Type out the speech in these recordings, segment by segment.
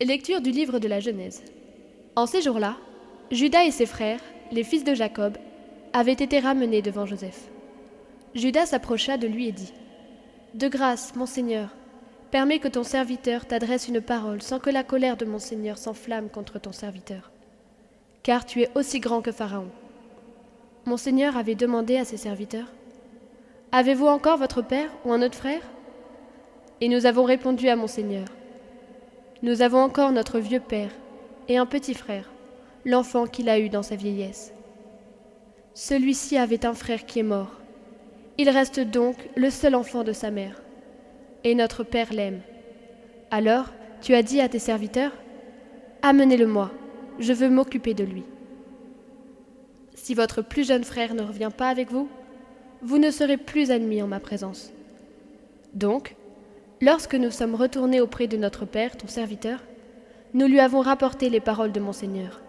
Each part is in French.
Lecture du livre de la Genèse. En ces jours-là, Judas et ses frères, les fils de Jacob, avaient été ramenés devant Joseph. Judas s'approcha de lui et dit : « De grâce, mon Seigneur, permets que ton serviteur t'adresse une parole sans que la colère de mon Seigneur s'enflamme contre ton serviteur. Car tu es aussi grand que Pharaon. » Mon Seigneur avait demandé à ses serviteurs : « Avez-vous encore votre père ou un autre frère ? » Et nous avons répondu à mon Seigneur : « Nous avons encore notre vieux père et un petit frère, l'enfant qu'il a eu dans sa vieillesse. Celui-ci avait un frère qui est mort. Il reste donc le seul enfant de sa mère. Et notre père l'aime. Alors, tu as dit à tes serviteurs : Amenez-le-moi, je veux m'occuper de lui. Si votre plus jeune frère ne revient pas avec vous, vous ne serez plus admis en ma présence. Donc, lorsque nous sommes retournés auprès de notre père, ton serviteur, nous lui avons rapporté les paroles de mon Seigneur.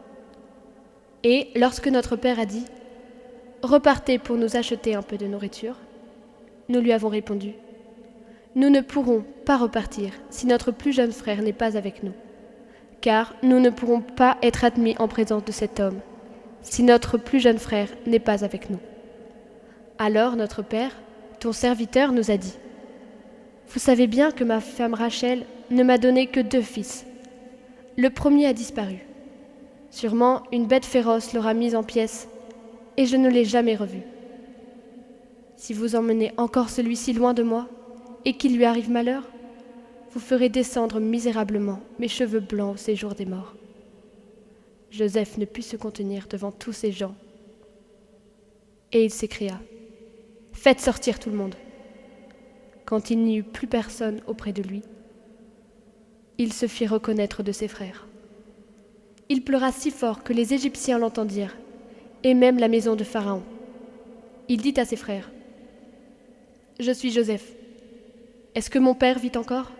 Et lorsque notre père a dit : Repartez pour nous acheter un peu de nourriture, nous lui avons répondu : Nous ne pourrons pas repartir si notre plus jeune frère n'est pas avec nous, car nous ne pourrons pas être admis en présence de cet homme si notre plus jeune frère n'est pas avec nous. Alors notre père, ton serviteur, nous a dit : Vous savez bien que ma femme Rachel ne m'a donné que 2 fils. Le premier a disparu. Sûrement une bête féroce l'aura mis en pièces, et je ne l'ai jamais revu. Si vous emmenez encore celui-ci loin de moi, et qu'il lui arrive malheur, vous ferez descendre misérablement mes cheveux blancs au séjour des morts. Joseph ne put se contenir devant tous ces gens, et il s'écria : Faites sortir tout le monde. Quand il n'y eut plus personne auprès de lui, il se fit reconnaître de ses frères. Il pleura si fort que les Égyptiens l'entendirent, et même la maison de Pharaon. Il dit à ses frères : Je suis Joseph. Est-ce que mon père vit encore ?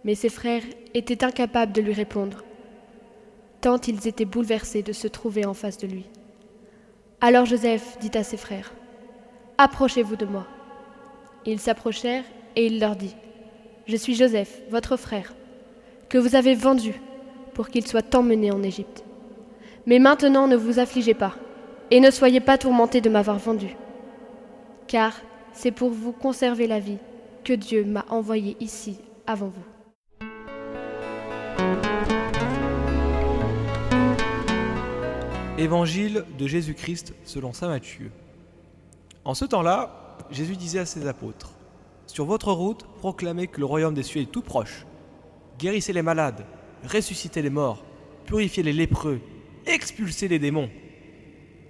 Mais ses frères étaient incapables de lui répondre, tant ils étaient bouleversés de se trouver en face de lui. Alors Joseph dit à ses frères : Approchez-vous de moi. Ils s'approchèrent et il leur dit : Je suis Joseph, votre frère, que vous avez vendu pour qu'il soit emmené en Égypte. Mais maintenant ne vous affligez pas, et ne soyez pas tourmentés de m'avoir vendu, car c'est pour vous conserver la vie que Dieu m'a envoyé ici avant vous. Évangile de Jésus-Christ selon saint Matthieu. En ce temps-là, Jésus disait à ses apôtres : Sur votre route, proclamez que le royaume des cieux est tout proche. Guérissez les malades, ressuscitez les morts, purifiez les lépreux, expulsez les démons.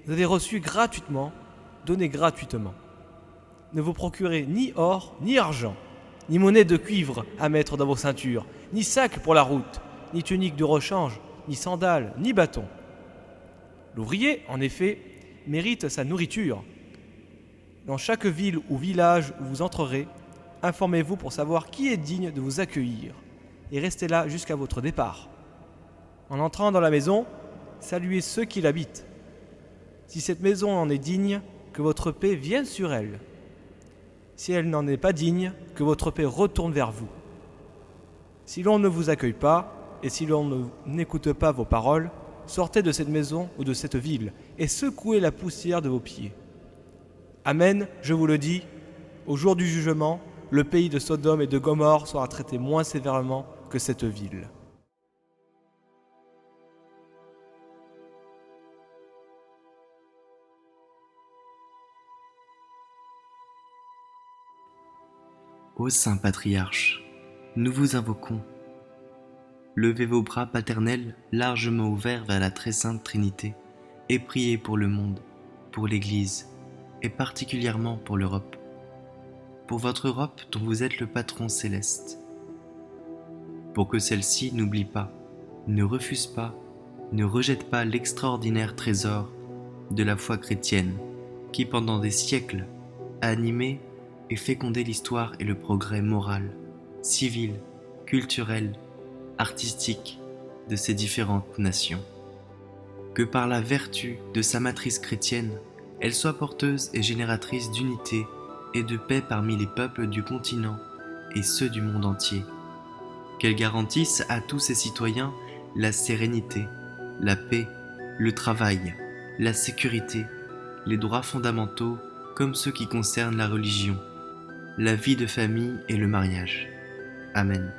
Vous avez reçu gratuitement, donnez gratuitement. Ne vous procurez ni or, ni argent, ni monnaie de cuivre à mettre dans vos ceintures, ni sac pour la route, ni tunique de rechange, ni sandales, ni bâton. L'ouvrier, en effet, mérite sa nourriture. Dans chaque ville ou village où vous entrerez, informez-vous pour savoir qui est digne de vous accueillir, et restez là jusqu'à votre départ. En entrant dans la maison, saluez ceux qui l'habitent. Si cette maison en est digne, que votre paix vienne sur elle. Si elle n'en est pas digne, que votre paix retourne vers vous. Si l'on ne vous accueille pas, et si l'on n'écoute pas vos paroles, sortez de cette maison ou de cette ville, et secouez la poussière de vos pieds. Amen, je vous le dis, au jour du jugement, le pays de Sodome et de Gomorrhe sera traité moins sévèrement que cette ville. Ô saint patriarche, nous vous invoquons. Levez vos bras paternels largement ouverts vers la très sainte Trinité et priez pour le monde, pour l'Église et particulièrement pour l'Europe. Pour votre Europe dont vous êtes le patron céleste. Pour que celle-ci n'oublie pas, ne refuse pas, ne rejette pas l'extraordinaire trésor de la foi chrétienne qui pendant des siècles a animé et fécondé l'histoire et le progrès moral, civil, culturel, artistique de ces différentes nations. Que par la vertu de sa matrice chrétienne, elle soit porteuse et génératrice d'unité et de paix parmi les peuples du continent et ceux du monde entier. qu'elle garantisse à tous ses citoyens la sérénité, la paix, le travail, la sécurité, les droits fondamentaux comme ceux qui concernent la religion, la vie de famille et le mariage. Amen.